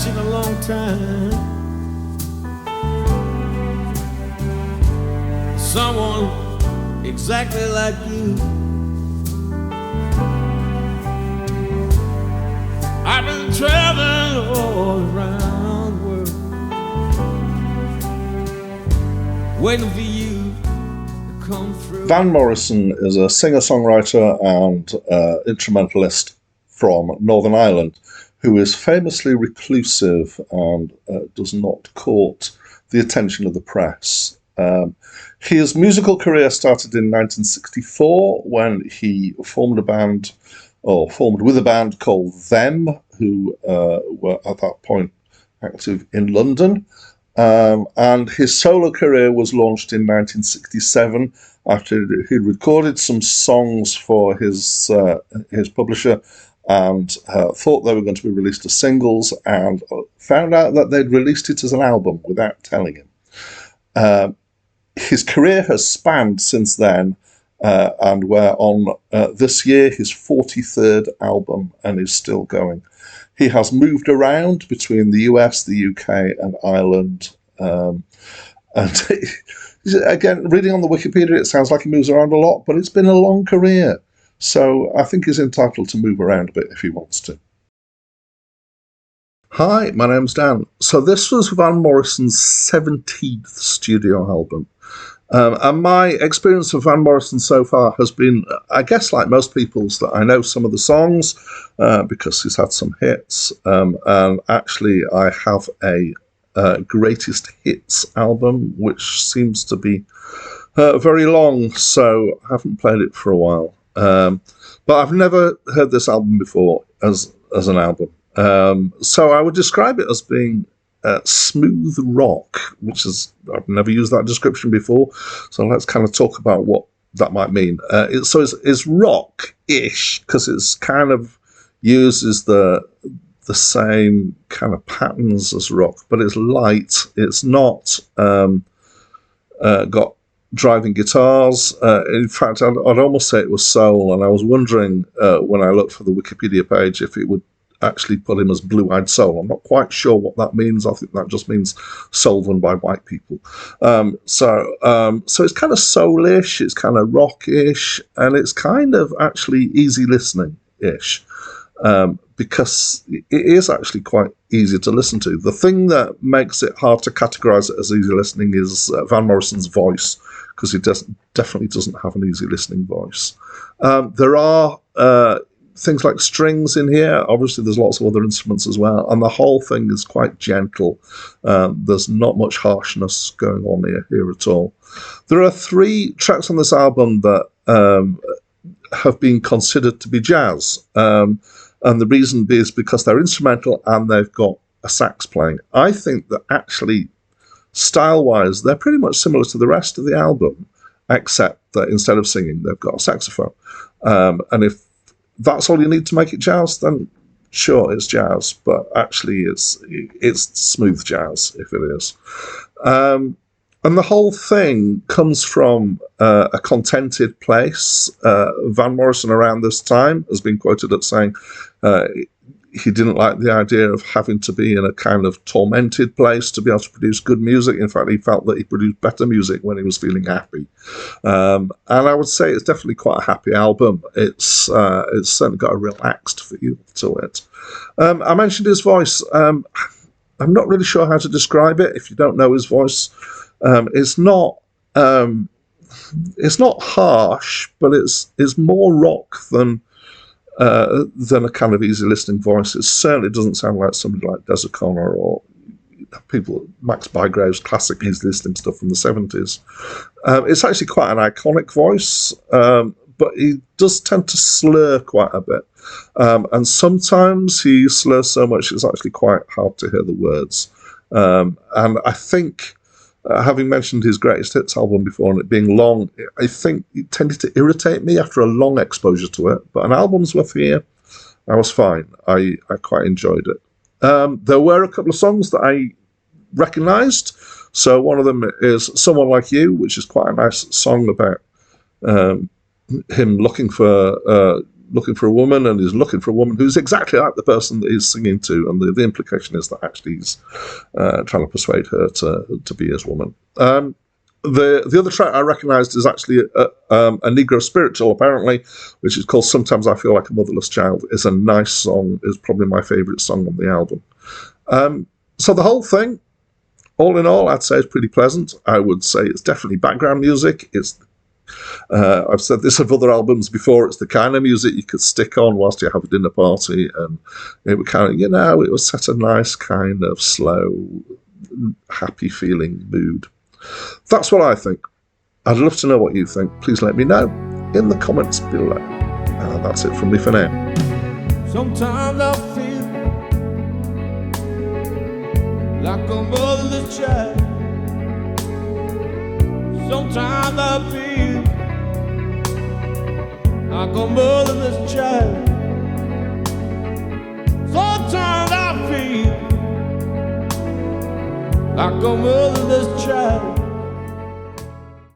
in a long time. Someone exactly like you. I've been traveling all around the world, waiting for you to come through. Van Morrison is a singer-songwriter and instrumentalist from Northern Ireland who is famously reclusive and does not court the attention of the press. His musical career started in 1964 when he formed with a band called Them, who were at that point active in London. And his solo career was launched in 1967 after he'd recorded some songs for his publisher and thought they were going to be released as singles, and found out that they'd released it as an album without telling him. His career has spanned since then, and we're on this year his 43rd album and is still going. He has moved around between the US, the UK, and Ireland. And again, reading on the Wikipedia, it sounds like he moves around a lot, but it's been a long career. So I think he's entitled to move around a bit if he wants to. Hi, my name's Dan. So this was Van Morrison's 17th studio album. And my experience of Van Morrison so far has been, I guess, like most people's, that I know some of the songs because he's had some hits. And actually, I have a greatest hits album, which seems to be very long, so I haven't played it for a while. But I've never heard this album before as an album. So I would describe it as being smooth rock, which is, I've never used that description before, so let's kind of talk about what that might mean. It's rock-ish, because it's kind of uses the same kind of patterns as rock, but it's light. It's not got driving guitars. In fact, I'd almost say it was soul, and I was wondering when I looked for the Wikipedia page if it would actually put him as blue-eyed soul. I'm not quite sure what that means. I think that just means soul done by white people. So it's kind of soulish, it's kind of rockish, and it's kind of actually easy listening-ish. Because it is actually quite easy to listen to. The thing that makes it hard to categorize it as easy listening is Van Morrison's voice, because he definitely doesn't have an easy listening voice. There are things like strings in here. Obviously, there's lots of other instruments as well, and the whole thing is quite gentle. There's not much harshness going on here at all. There are 3 tracks on this album that have been considered to be jazz. And the reason is because they're instrumental and they've got a sax playing. I think that actually, style-wise, they're pretty much similar to the rest of the album, except that instead of singing, they've got a saxophone. And if that's all you need to make it jazz, then sure, it's jazz. But actually, it's smooth jazz, if it is. And the whole thing comes from a contented place. Van Morrison around this time has been quoted as saying he didn't like the idea of having to be in a kind of tormented place to be able to produce good music. In fact, he felt that he produced better music when he was feeling happy. And I would say it's definitely quite a happy album. It's certainly got a relaxed feel to it. I mentioned his voice. I'm not really sure how to describe it if you don't know his voice. It's not harsh, but it's more rock than a kind of easy listening voice. It certainly doesn't sound like somebody like Des O'Connor or Max Bygrave's classic easy listening stuff from the 70s. It's actually quite an iconic voice, but he does tend to slur quite a bit. And sometimes he slurs so much it's actually quite hard to hear the words. And I think, having mentioned his greatest hits album before and it being long, I think it tended to irritate me after a long exposure to it. But an album's worth here, I was fine. I quite enjoyed it. There were a couple of songs that I recognised. So one of them is Someone Like You, which is quite a nice song about him looking for looking for a woman, and he's looking for a woman who's exactly like the person that he's singing to, and the implication is that actually he's trying to persuade her to be his woman. The other track I recognised is actually a Negro spiritual, apparently, which is called "Sometimes I Feel Like a Motherless Child." It's a nice song. It's probably my favourite song on the album. So the whole thing, all in all, I'd say is pretty pleasant. I would say it's definitely background music. I've said this of other albums before. It's the kind of music you could stick on whilst you have a dinner party, and it would kind of, it would set a nice kind of slow, happy feeling mood. That's what I think. I'd love to know what you think. Please let me know in the comments below. That's it from me for now. Sometimes I feel like a motherless child. Sometimes I feel like a motherless child. Sometimes I feel like a motherless child.